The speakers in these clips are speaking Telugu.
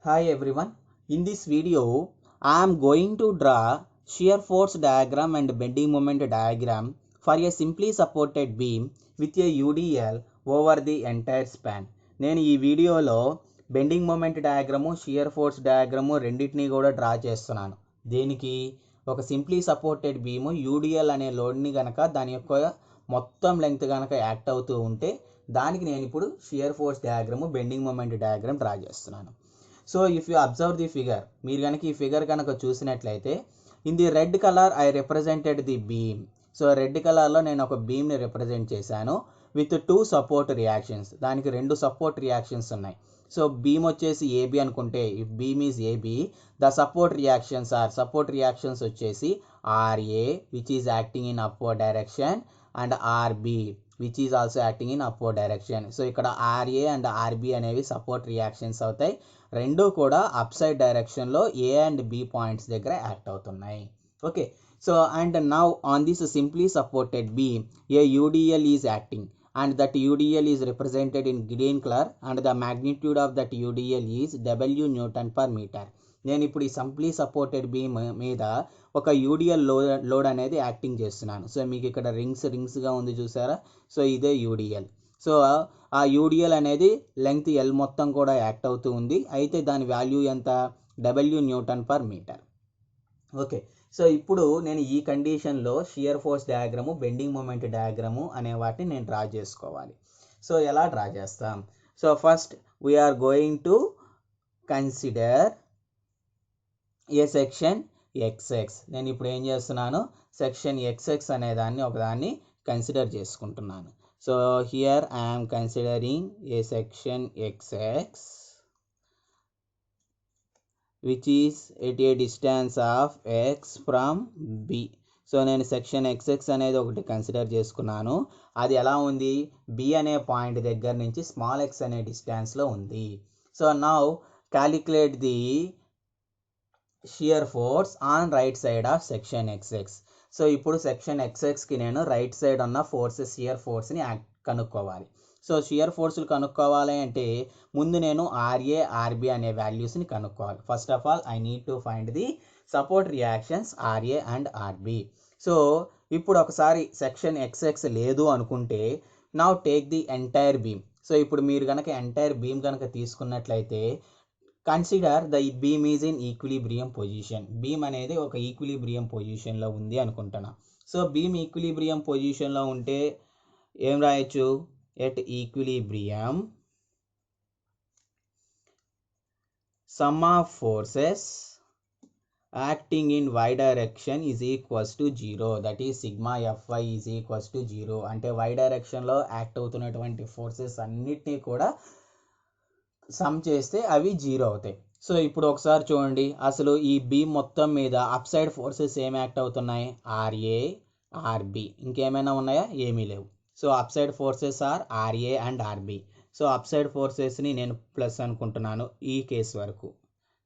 Hi everyone. In this video, I am going to draw shear force diagram and bending moment diagram for a simply supported beam with a UDL over the entire span. నేను ఈ వీడియోలో bending moment diagram shear force diagram రెండింటినీ కూడా డ్రా చేస్తున్నాను. దేనికి ఒక సింప్లీ సపోర్టెడ్ బీము యూడిఎల్ అనే లోడ్ని కనుక దాని యొక్క మొత్తం లెంగ్త్ కనుక యాక్ట్ అవుతూ ఉంటే దానికి నేను ఇప్పుడు shear force diagram bending moment diagram draw చేస్తున్నాను. So if you observe the figure, మీరు కనుక ఈ ఫిగర్ కనుక చూసినట్లయితే in the red colour I represented the beam. So red కలర్లో నేను ఒక బీమ్ని రిప్రజెంట్ చేశాను విత్ 2 సపోర్ట్ రియాక్షన్స్. దానికి 2 సపోర్ట్ రియాక్షన్స్ ఉన్నాయి. సో బీమ్ వచ్చేసి ఏబి అనుకుంటే, if beam is AB, the support reactions వచ్చేసి RA which is acting in upward direction and RB which is also acting in upward direction. So ఇక్కడ ఆర్ఏ అండ్ ఆర్బి అనేవి సపోర్ట్ రియాక్షన్స్ అవుతాయి. రెండు కూడా అప్ సైడ్ డైరెక్షన్లో ఏ అండ్ బి పాయింట్స్ దగ్గర యాక్ట్ అవుతున్నాయి. Okay, so and now on this simply supported beam a UDL is acting and that UDL is represented in green color and the magnitude of that UDL is W Newton per meter. నేను ఇప్పుడు ఈ సింప్లీ సపోర్టెడ్ బీమ్ మీద ఒక యూడిఎల్ లోడ్ అనేది యాక్టింగ్ చేస్తున్నాను. సో మీకు ఇక్కడ రింగ్స్గా ఉంది చూసారా, సో ఇదే యూడిఎల్. సో ఆ యూడిఎల్ అనేది లెంగ్త్ ఎల్ మొత్తం కూడా యాక్ట్ అవుతూ ఉంది. అయితే దాని వాల్యూ ఎంత? W Newton per meter. Okay, so ఇప్పుడు నేను ఈ కండిషన్లో shear force diagram, bending moment diagram అనే వాటిని నేను డ్రా చేసుకోవాలి. సో ఎలా డ్రా చేస్తాం? So first we're going to consider a section XX. నేను ఇప్పుడు ఏం చేస్తున్నాను, సెక్షన్ ఎక్స్ఎక్స్ అనే దాన్ని ఒకదాన్ని కన్సిడర్ చేసుకుంటున్నాను. So here I'm considering A section XX which is at a distance of x from b. So నేను సెక్షన్ xx అనేది ఒకటి కన్సిడర్ చేసుకున్నాను. అది ఎలా ఉంది? b అనే పాయింట్ దగ్గర నుంచి స్మాల్ x అనే డిస్టెన్స్లో ఉంది. So now calculate the shear force on right side of section xx. So ఇప్పుడు సెక్షన్ xxకి నేను రైట్ సైడ్ ఉన్న ఫోర్సెస్, షియర్ ఫోర్స్ని కనుక్కోవాలి. సో షియర్ ఫోర్సులు కనుక్కోవాలి అంటే ముందు నేను ఆర్ఏ ఆర్బి అనే వాల్యూస్ని కనుక్కోవాలి. First of all I need to find the support reactions RA and RB. So ఇప్పుడు ఒకసారి సెక్షన్ ఎక్స్ఎక్స్ లేదు అనుకుంటే now take the entire beam. So ఇప్పుడు మీరు కనుక ఎంటైర్ బీమ్ కనుక తీసుకున్నట్లయితే consider the beam is in equilibrium position. Beam అనేది ఒక ఈక్విలిబ్రియం పొజిషన్లో ఉంది అనుకుంటున్నా. సో బీమ్ ఈక్విలిబ్రియం పొజిషన్లో ఉంటే ఏం రాయొచ్చు? At equilibrium, sum of forces acting in y direction is equals to 0. That is sigma fy is equals to 0. అంటే y డైరెక్షన్లో యాక్ట్ అవుతున్నటువంటి ఫోర్సెస్ అన్నిటినీ కూడా సమ్ చేస్తే అవి 0 అవుతాయి. సో ఇప్పుడు ఒకసారి చూడండి, అసలు ఈ బీమ్ మొత్తం మీద అప్ సైడ్ ఫోర్సెస్ ఏం యాక్ట్ అవుతున్నాయి? RA RB. ఇంకేమైనా ఉన్నాయా? ఏమీ లేవు. So up side forces are RA and RB. So up side ఫోర్సెస్ని నేను ప్లస్ అనుకుంటున్నాను ఈ కేసు వరకు.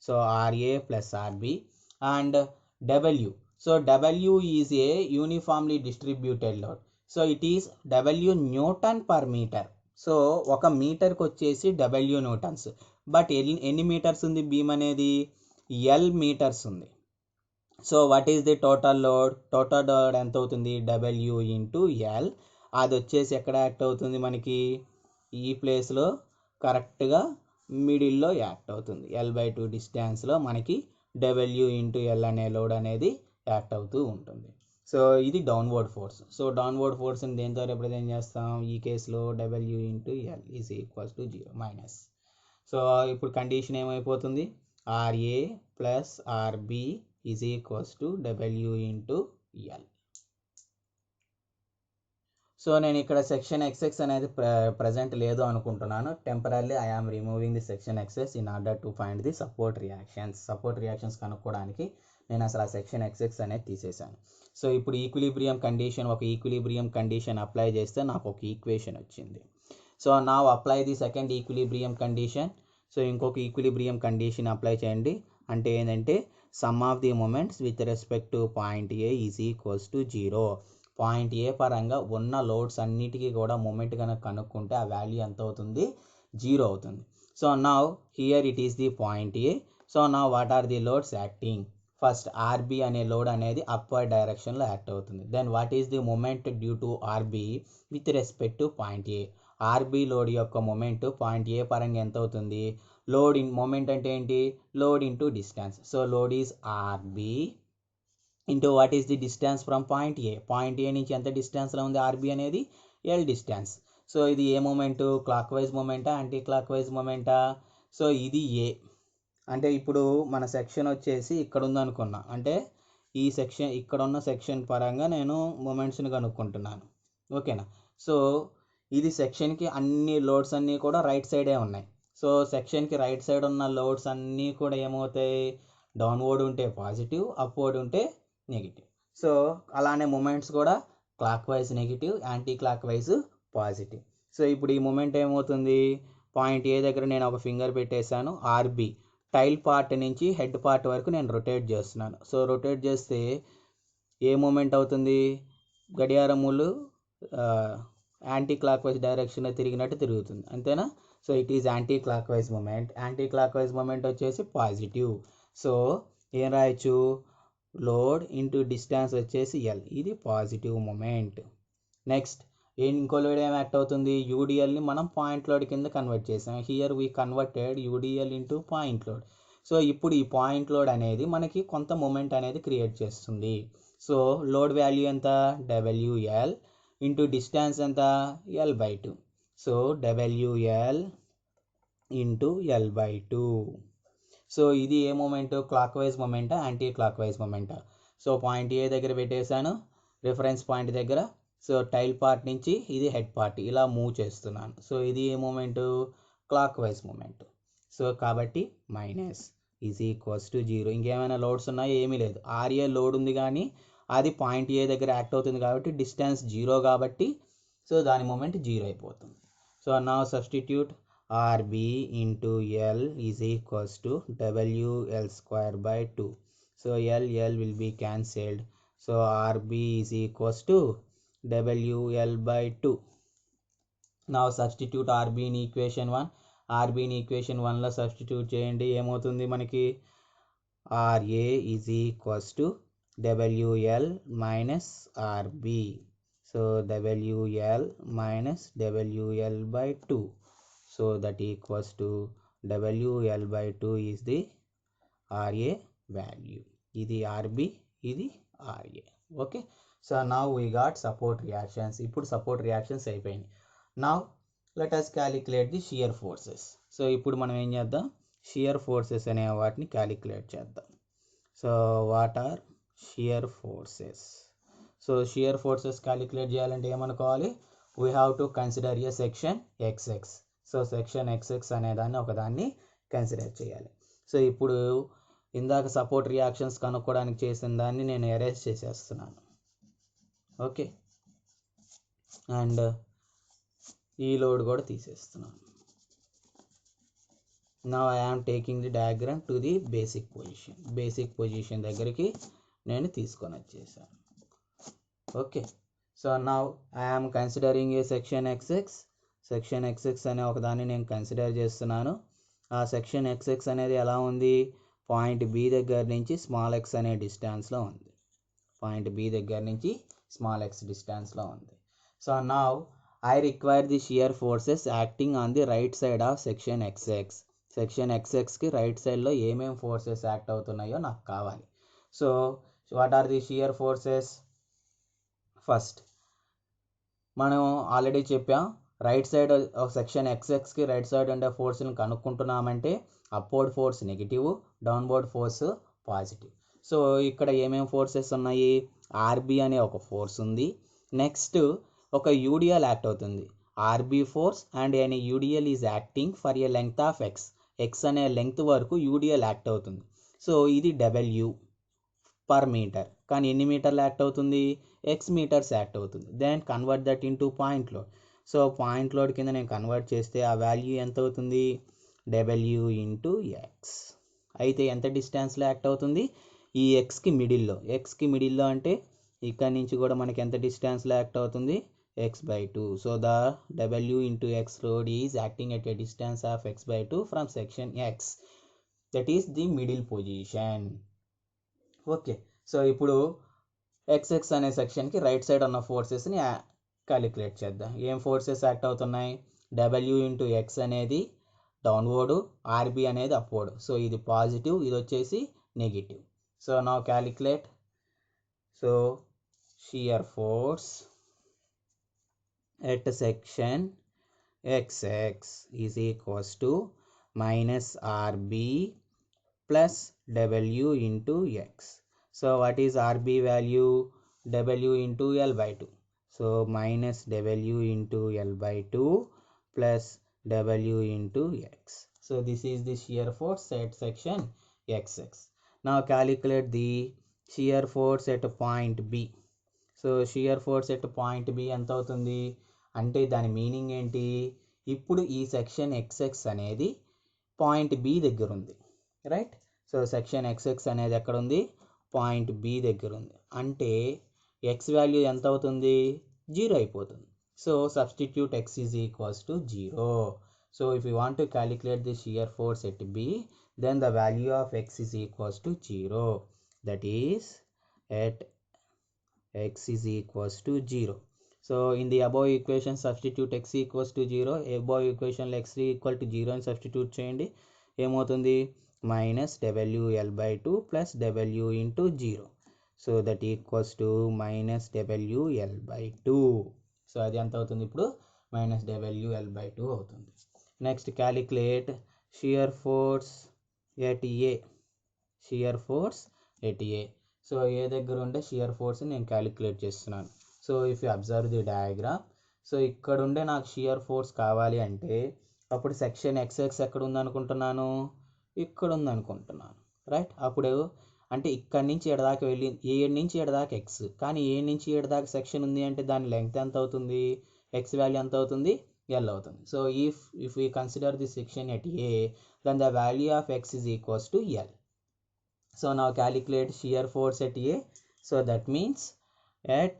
So RA plus RB and W. So W is a uniformly distributed load. So it is W newton per metre. So ఒక మీటర్కి వచ్చేసి డబ్ల్యూ న్యూటన్స్. బట్ ఎన్ని మీటర్స్ ఉంది బీమ్ అనేది? ఎల్ మీటర్స్ ఉంది. So what is the total load? Total load ఎంత అవుతుంది? W into L. అది వచ్చేసి ఎక్కడ యాక్ట్ అవుతుంది మనకి? ఈ ప్లేస్లో కరెక్ట్గా మిడిల్లో యాక్ట్ అవుతుంది. L/2 డిస్టెన్స్లో మనకి డబ్ల్యూ ఇంటూ ఎల్ అనే లోడ్ అనేది యాక్ట్ అవుతూ ఉంటుంది. సో ఇది డౌన్వర్డ్ ఫోర్స్. సో డౌన్వర్డ్ ఫోర్స్ని దేంతో రిప్రజెంట్ చేస్తాం? ఈ కేసులో W into L is equals to 0 minus. So ఇప్పుడు కండిషన్ ఏమైపోతుంది? RA plus RB is equals to W into L. So నేను ఇక్కడ సెక్షన్ ఎక్స్ఎక్స్ అనేది ప్రజెంట్ లేదు అనుకుంటున్నాను. Temporary I am removing the section XX in order to find the support reactions కనుక్కోవడానికి నేను అసలు ఆ సెక్షన్ ఎక్స్ఎక్స్ అనేది తీసేశాను. సో ఇప్పుడు ఒక ఈక్విలిబ్రియం కండిషన్ అప్లై చేస్తే నాకు ఒక ఈక్వేషన్ వచ్చింది. సో నా apply the second equilibrium condition. So ఇంకొక ఈక్విలిబ్రియం కండిషన్ అప్లై చేయండి. అంటే ఏంటంటే sum of the moments with respect to point A is equals to 0. Point A పరంగా ఉన్న లోడ్స్ అన్నిటికీ కూడా మూమెంట్ కనుక కనుక్కుంటే ఆ వాల్యూ ఎంత అవుతుంది? 0 అవుతుంది. So now here it is the point A. So now what are the loads acting? First RB అనే లోడ్ అనేది అప్వర్డ్ డైరెక్షన్లో యాక్ట్ అవుతుంది. Then what is the moment due to RB with respect to point A. RB load యొక్క మూమెంట్ పాయింట్ ఏ పరంగా ఎంత అవుతుంది? లోడ్ ఇన్ మూమెంట్ అంటే ఏంటి? Load into distance. So load is RB into what is the distance from point A. Point A నుంచి ఎంత డిస్టెన్స్లో ఉంది ఆర్బీ అనేది? L distance. సో ఇది ఏ మూమెంటు? క్లాక్ వైజ్ మూమెంటా యాంటీ క్లాక్ వైజ్ మూమెంటా? సో ఇది ఏ. అంటే ఇప్పుడు మన సెక్షన్ వచ్చేసి ఇక్కడ ఉందనుకున్నా, అంటే ఈ సెక్షన్ ఇక్కడ ఉన్న సెక్షన్ పరంగా నేను మూమెంట్స్ని కనుక్కుంటున్నాను. ఓకేనా? సో ఇది సెక్షన్కి అన్ని లోడ్స్ అన్నీ కూడా రైట్ సైడే ఉన్నాయి. సో సెక్షన్కి రైట్ సైడ్ ఉన్న లోడ్స్ అన్నీ కూడా ఏమవుతాయి? డౌన్వర్డ్ ఉంటే పాజిటివ్, అప్వర్డ్ ఉంటే నెగిటివ్. సో అలానే మూమెంట్స్ కూడా clock wise negative, anti clock wise positive. So ఇప్పుడు ఈ మూమెంట్ ఏమవుతుంది? పాయింట్ ఏ దగ్గర నేను ఒక ఫింగర్ పెట్టేశాను. ఆర్బీ టైల్ పార్ట్ నుంచి హెడ్ పార్ట్ వరకు నేను రొటేట్ చేస్తున్నాను. సో రొటేట్ చేస్తే ఏ మూమెంట్ అవుతుంది? గడియారములు యాంటీ క్లాక్ వైజ్ డైరెక్షన్లో తిరిగినట్టు తిరుగుతుంది, అంతేనా? So it is anti clock wise moment. Anti clock wise moment వచ్చేసి పాజిటివ్. సో ఏం రాయొచ్చు? లోడ్ ఇంటూ డిస్టెన్స్ వచ్చేసి ఎల్. ఇది పాజిటివ్ మూమెంట్. నెక్స్ట్ ఇంకో లోడ్ ఏం యాక్ట్ అవుతుంది? యూడిఎల్ని మనం పాయింట్ లోడ్ కింద కన్వర్ట్ చేసాం. Here we converted UDL into point load. So ఇప్పుడు ఈ పాయింట్ లోడ్ అనేది మనకి కొంత మూమెంట్ అనేది క్రియేట్ చేస్తుంది. సో లోడ్ వాల్యూ ఎంత? డబ్ల్యూఎల్ ఇంటూ డిస్టెన్స్ ఎంత? L/2. So WL into L/2. So ఇది ఏ మూమెంట్? క్లాక్ వైజ్ మూమెంటా యాంటీ క్లాక్ వైజ్ మూమెంటా? సో పాయింట్ ఏ దగ్గర పెట్టేశాను, రిఫరెన్స్ పాయింట్ దగ్గర. సో టైల్ పార్ట్ నుంచి ఇది హెడ్ పార్ట్ ఇలా మూవ్ చేస్తున్నాను. సో ఇది ఏ moment? Clock wise moment. So కాబట్టి మైనస్ ఈజ్ ఈక్వల్స్ టు 0. ఇంకేమైనా లోడ్స్ ఉన్నాయో? ఏమీ లేదు. ఆర్ఏ లోడ్ ఉంది కానీ అది పాయింట్ ఏ దగ్గర యాక్ట్ అవుతుంది కాబట్టి డిస్టెన్స్ 0 కాబట్టి సో దాని మూమెంట్ 0 అయిపోతుంది. So now substitute RB into L is equals to WL²/2. So L will be cancelled. So RB is equals to WL/2. Now substitute RB in equation 1. RB in equation 1లో substitute చేయండి. ఏమవుతుంది మనకి? RA is equals to WL minus RB. So WL minus WL/2. So that equals to WL/2 is the RA value. ఇది RB, ఇది RA. Okay. So now we got support reactions. ఇప్పుడు సపోర్ట్ రియాక్షన్స్ అయిపోయినాయి. Now let us calculate the shear forces. So ఇప్పుడు మనం ఏం చేద్దాం? షియర్ ఫోర్సెస్ అనే వాటిని క్యాలిక్యులేట్ చేద్దాం. So what are shear forces? So shear forces calculate చేయాలంటే ఏమనుకోవాలి? We have to consider a section XX. So section XX అనేదాన్ని ఒకదాన్ని కన్సిడర్ చేయాలి. సో ఇప్పుడు ఇందాక సపోర్ట్ రియాక్షన్స్ కనుక్కోవడానికి చేసిన దాన్ని నేను ఎరేజ్ చేసేస్తున్నాను. ఓకే. అండ్ ఈ లోడ్ కూడా తీసేస్తున్నాను. Now I am taking the diagram to the basic position. Basic position దగ్గరికి నేను తీసుకొని వచ్చేసాను. Okay. So now I am considering A section XX. Section XX అనే ఒకదాన్ని నేను కన్సిడర్ చేస్తున్నాను. ఆ సెక్షన్ XX అనేది ఎలా ఉంది? పాయింట్ B దగ్గర నుంచి స్మాల్ x అనే డిస్టెన్స్లో ఉంది. పాయింట్ B దగ్గర నుంచి స్మాల్ x డిస్టెన్స్లో ఉంది. So now I require the shear forces acting on the right side of section XX. Section XXకి రైట్ సైడ్లో ఏమేమి ఫోర్సెస్ యాక్ట్ అవుతున్నాయో నాకు కావాలి. So what are the shear forces? First మనం ఆల్రెడీ చెప్పాం, రైట్ సైడ్ సెక్షన్ XXకి రైట్ సైడ్ ఉండే ఫోర్స్ని కనుక్కుంటున్నామంటే upward force negative, downward force positive. So ఇక్కడ ఏమేమి ఫోర్సెస్ ఉన్నాయి? ఆర్బీ అనే ఒక ఫోర్స్ ఉంది. నెక్స్ట్ ఒక యూడిఎల్ యాక్ట్ అవుతుంది. RB force and any UDL is acting for a length of X. X అనే లెంగ్త్ వరకు యూడిఎల్ యాక్ట్ అవుతుంది. సో ఇది W పర్ మీటర్. కానీ ఎన్ని మీటర్లు యాక్ట్ అవుతుంది? X మీటర్స్ యాక్ట్ అవుతుంది. Then convert that into point load. So point load కింద నేను కన్వర్ట్ చేస్తే ఆ వాల్యూ ఎంత అవుతుంది? W into X. అయితే ఎంత డిస్టెన్స్లో యాక్ట్ అవుతుంది? ఈ ఎక్స్కి మిడిల్లో. ఎక్స్కి మిడిల్లో అంటే ఇక్కడ నుంచి కూడా మనకి ఎంత డిస్టెన్స్లో యాక్ట్ అవుతుంది? x by 2. So the W into x load is acting at a distance of x by 2 from section x. That is the middle position. Okay. So ఇప్పుడు xx అనే సెక్షన్కి రైట్ సైడ్ ఉన్న ఫోర్సెస్ని క్యాలిక్యులేట్ చేద్దాం. ఏం ఫోర్సెస్ యాక్ట్ అవుతున్నాయి? W ఇంటూ ఎక్స్ అనేది డౌన్వర్డ్, ఆర్బి అనేది అప్వర్డ్. సో ఇది పాజిటివ్, ఇది వచ్చేసి negative. So now calculate. So shear force at section xx is equals to minus rb plus w into x. So what is rb value? W into L by 2. So minus W into L by 2 plus W into x. So this is the shear force at section xx. Now calculate the shear force at point B. So shear force at point B ఎంత అవుతుంది అంటే దాని మీనింగ్ ఏంటి? ఇప్పుడు ఈ సెక్షన్ ఎక్స్ఎక్స్ అనేది పాయింట్ బి దగ్గర ఉంది, రైట్? సో సెక్షన్ ఎక్స్ఎక్స్ అనేది ఎక్కడ ఉంది? పాయింట్ బి దగ్గర ఉంది. అంటే ఎక్స్ వాల్యూ ఎంత అవుతుంది? 0 అయిపోతుంది. So substitute X is equals to 0. So if you want to calculate the shear force at B, then the value of X is equals to 0. That is at x is equals to 0. So in the above equation substitute x equals to 0. Above equation x equal to 0 అని substitute చేయండి. ఏమవుతుంది? Minus WL by 2 plus W into 0. So that equals to minus WL by 2. So అది ఎంత అవుతుంది ఇప్పుడు? మైనస్ WL by 2 అవుతుంది. Next calculate shear force at A. Shear force at A. So A దగ్గర ఉండే షియర్ ఫోర్స్ని నేను క్యాలిక్యులేట్ చేస్తున్నాను. So if you observe the diagram, so ఇక్కడ ఉండే నాకు షియర్ ఫోర్స్ కావాలి అంటే అప్పుడు సెక్షన్ ఎక్స్ఎక్స్ ఎక్కడ ఉందనుకుంటున్నాను? ఇక్కడ ఉందనుకుంటున్నాను, రైట్? అప్పుడు అంటే ఇక్కడి నుంచి ఎడదాకా వెళ్ళి ఏడు నుంచి ఎడదాకా ఎక్స్, కానీ ఏడు నుంచి ఎడదాకా సెక్షన్ ఉంది అంటే దాని లెంగ్త్ ఎంత అవుతుంది? ఎక్స్ వాల్యూ ఎంత అవుతుంది? ఎల్ అవుతుంది. So if we consider the section at A, then the value of X is equals to L. So now calculate shear force at A. So that means at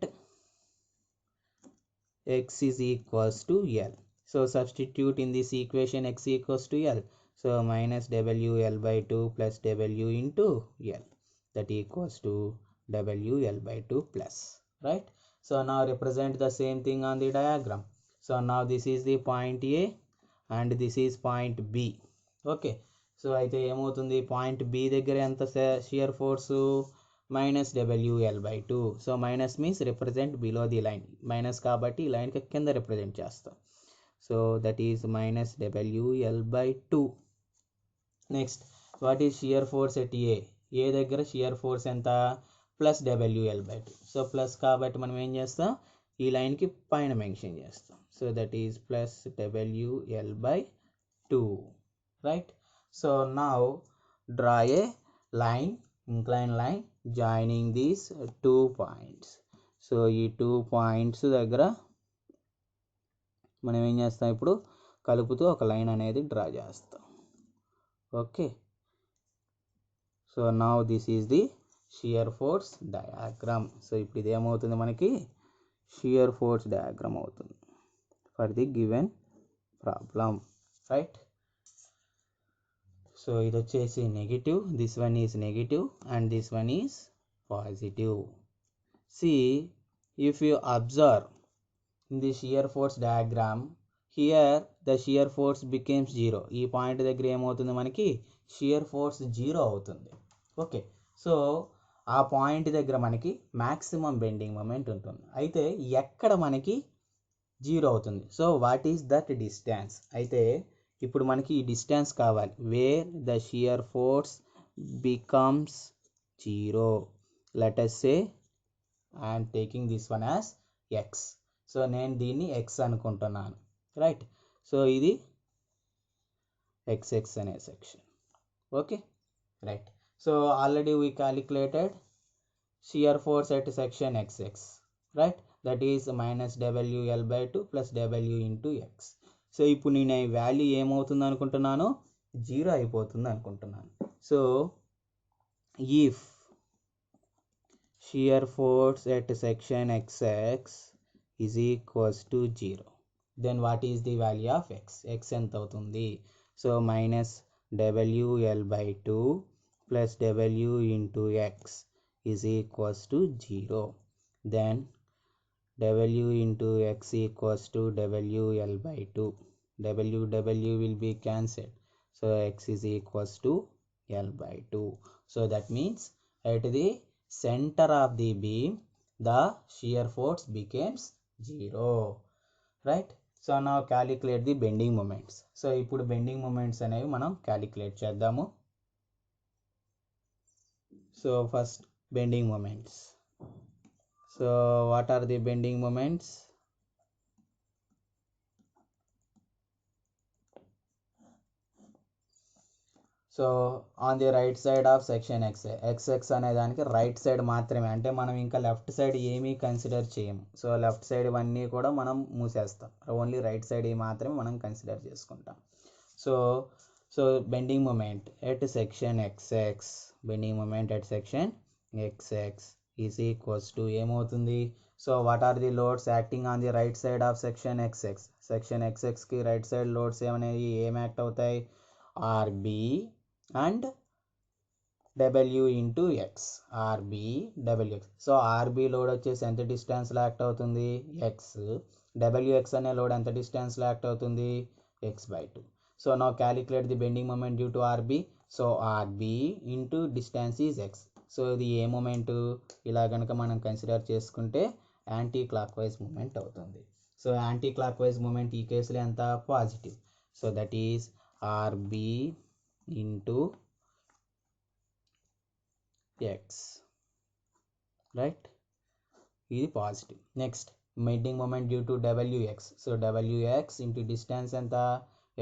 x is equals to L. So substitute in this equation x equals to L. So minus WL by 2 plus W into L. That equals to WL by 2 plus. Right? So now represent the same thing on the diagram. So now this is the point A and this is point B. Okay. So అయితే ఏమవుతుంది? పాయింట్ బి దగ్గర ఎంత shear force? Minus WL by 2. So minus means represent below the line. Minus కాబట్టి ఈ లైన్కి కింద రిప్రజెంట్ చేస్తాం. So that is minus WL by 2. Next what is shear force at A? A దగ్గర షియర్ ఫోర్స్ ఎంత? Plus WL by 2. So plus కాబట్టి మనం ఏం చేస్తాం? ఈ లైన్కి పైన మెన్షన్ చేస్తాం. So that is plus WL by 2, right? So now draw a line, inclined line joining these 2 points. So ఈ 2 points దగ్గర మనం ఏం చేస్తాం? ఇప్పుడు కలుపుతూ ఒక లైన్ అనేది డ్రా చేస్తాం. Okay. So now this is the shear force diagram. So ఇప్పుడు ఇది ఏమవుతుంది? మనకి షియర్ ఫోర్స్ డయాగ్రామ్ అవుతుంది for the given problem, right? So ఇది వచ్చేసి negative, this one is negative and this one is positive. See if you observe in the shear force diagram, here the shear force becomes 0. ఈ పాయింట్ దగ్గర ఏమవుతుంది? మనకి షియర్ ఫోర్స్ 0 అవుతుంది. ఓకే. సో ఆ పాయింట్ దగ్గర మనకి మ్యాక్సిమం బెండింగ్ మూమెంట్ ఉంటుంది. అయితే ఎక్కడ మనకి 0 అవుతుంది? So what is that distance? అయితే ఇప్పుడు మనకి ఈ డిస్టెన్స్ కావాలి. Wear the shear force becomes 0. Let us say I am taking this one as x. So నేను దీన్ని x అనుకుంటున్నాను, రైట్? సో ఇది xx అనే section. Okay, right. So already we calculated shear force at section xx, right? That is minus WL by 2 plus W into x. So ఇప్పుడు నేను ఈ వాల్యూ ఏమవుతుంది అనుకుంటున్నాను? 0 అయిపోతుంది అనుకుంటున్నాను. So if shear force at section xx is equals to 0. Then what is the value of x? X ఎంత అవుతుంది? So minus WL by 2 plus W into x is equals to 0. Then W into x equals to WL by 2. W will be cancelled. So x is equals to L by 2. So that means at the center of the beam, the shear force becomes 0. Right? So now calculate the bending moments. So ఇప్పుడు bending moments అనేవి మనం calculate చేద్దాము. So first bending moments. So what are the bending moments? So on the right side of section X అనే దానికి రైట్ సైడ్ మాత్రమే, అంటే మనం ఇంకా లెఫ్ట్ సైడ్ ఏమీ కన్సిడర్ చేయము. సో లెఫ్ట్ సైడ్ ఇవన్నీ కూడా మనం మూసేస్తాం, ఓన్లీ రైట్ సైడ్ మాత్రమే మనం కన్సిడర్ చేసుకుంటాం. So so bending moment at section XX, bending moment at section XX is equals to ఏమవుతుంది? So what are the loads acting on the right side of section XX? Section ఎక్స్ఎక్స్కి రైట్ సైడ్ లోడ్స్ ఏమనేవి ఏం యాక్ట్ అవుతాయి? RB and W into X, RB WX. So RB load వచ్చేసి ఎంత డిస్టెన్స్లో యాక్ట్ అవుతుంది? ఎక్స్. డబ్ల్యూఎక్స్ అనే లోడ్ ఎంత డిస్టెన్స్లో యాక్ట్ అవుతుంది? X by 2. So now calculate the bending moment due to RB. So RB into distance is X. So ఇది ఏ మూమెంట్? ఇలా కనుక మనం కన్సిడర్ చేసుకుంటే యాంటీ క్లాక్ వైజ్ మూమెంట్ అవుతుంది. So anti clock wise moment ఈ కేసులో ఎంత? Positive. So that is RB into x, right? ఇది positive. Next bending moment due to WX. So WX into distance ఎంత?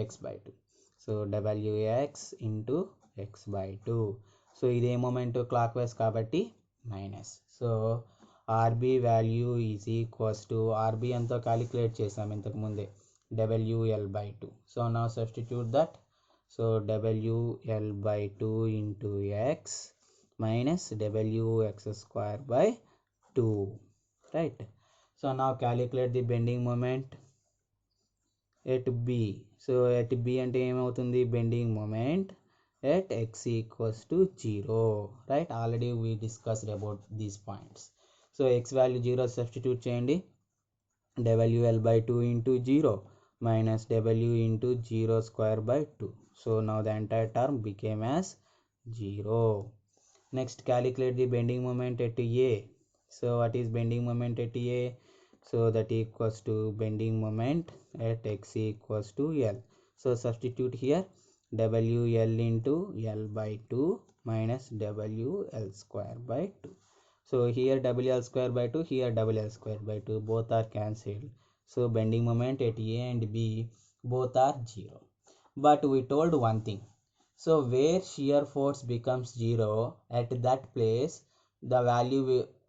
x by 2. So WX into x by 2. So ఇదే మూమెంట్ క్లాక్ వైజ్ కాబట్టి minus. So RB value is equals to, RB ఎంతో క్యాలిక్యులేట్ చేసాం ఇంతకుముందే, WL by 2. So now substitute that. So WL by 2 into x minus WX square by 2, right? So now calculate the bending moment at B. So at B అంటే ఏమవుతుంది? bending moment at x equals to 0, right? Already we discussed about these points. So x value 0 substitute చేయండి. WL by 2 into 0 minus W into 0 square by 2. So now the entire term became as 0. Next calculate the bending moment at A. So what is bending moment at A? So that equals to bending moment at x equals to L. So substitute here WL into L by 2 minus WL square by 2. So here WL square by 2, here WL square by 2, both are cancelled. So bending moment at A and B both are 0. But we told one thing. So where shear force becomes 0, at that place the value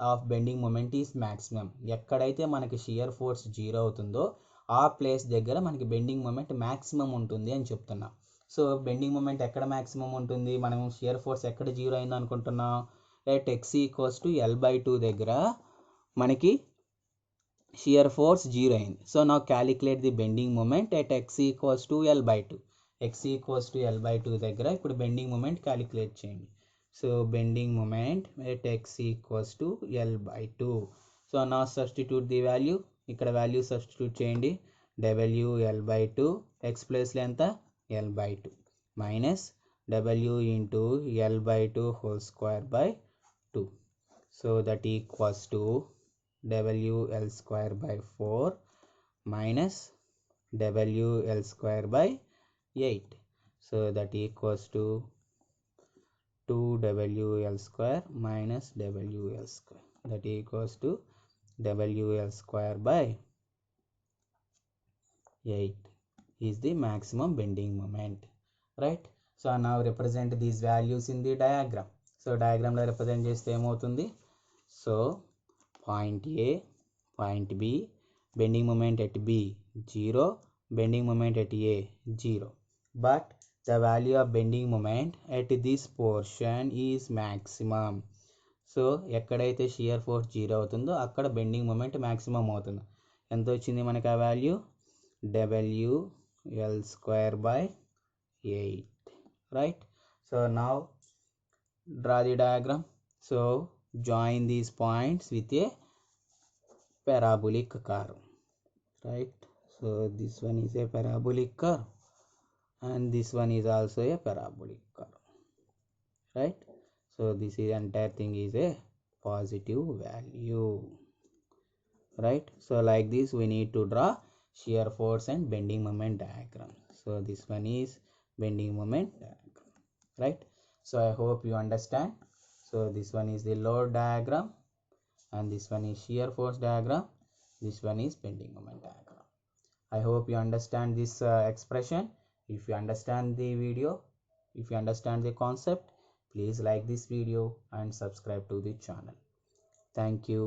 of bending moment is maximum. ఎక్కడైతే మనకి shear force 0 అవుతుందో ఆ ప్లేస్ దగ్గర మనకి బెండింగ్ మూమెంట్ మ్యాక్సిమం ఉంటుంది అని చెప్తున్నాం. సో బెండింగ్ మూమెంట్ ఎక్కడ మ్యాక్సిమం ఉంటుంది? మనం షియర్ ఫోర్స్ ఎక్కడ 0 అయింది అనుకుంటున్నాం? At x equals to L by 2 దగ్గర మనకి షియర్ ఫోర్స్ 0 అయింది. So now calculate the bending moment at x equals to L by 2. x equals to L by 2 దగ్గర ఇప్పుడు బెండింగ్ మూమెంట్ క్యాలిక్యులేట్ చేయండి. So bending moment at x equals to L by 2. So now substitute the value. ఇక్కడ వాల్యూ సబ్స్టిట్యూట్ చేయండి. WL by 2, x ప్లేస్లో ఎంత? L by 2 minus W into L by 2 whole square by 2. So that equals to WL square by 4 minus WL square by 8. So that equals to 2WL square minus WL square. That equals to WL square by 8 is the maximum bending moment, right? So now represent these values in the diagram. So diagram lo represent cheste emoutundi? So point A, point B, bending moment at B 0, bending moment at A 0. But the value of bending moment at this portion is maximum. So ఎక్కడైతే షియర్ ఫోర్స్ 0 అవుతుందో అక్కడ బెండింగ్ మూమెంట్ మ్యాక్సిమం అవుతుంది. ఎంత వచ్చింది మనకి ఆ value WL square by 8, right? So now draw the diagram. So join these points with a parabolic curve, right? So this one is a parabolic curve and this one is also a parabolic curve, right? So this is entire thing is a positive value, right? So like this we need to draw shear force and bending moment diagram. So this one is bending moment diagram, right? So I hope you understand. So this one is the load diagram and this one is shear force diagram, this one is bending moment diagram. I hope you understand this expression. If you understand the video, if you understand the concept, please like this video and subscribe to the channel. Thank you.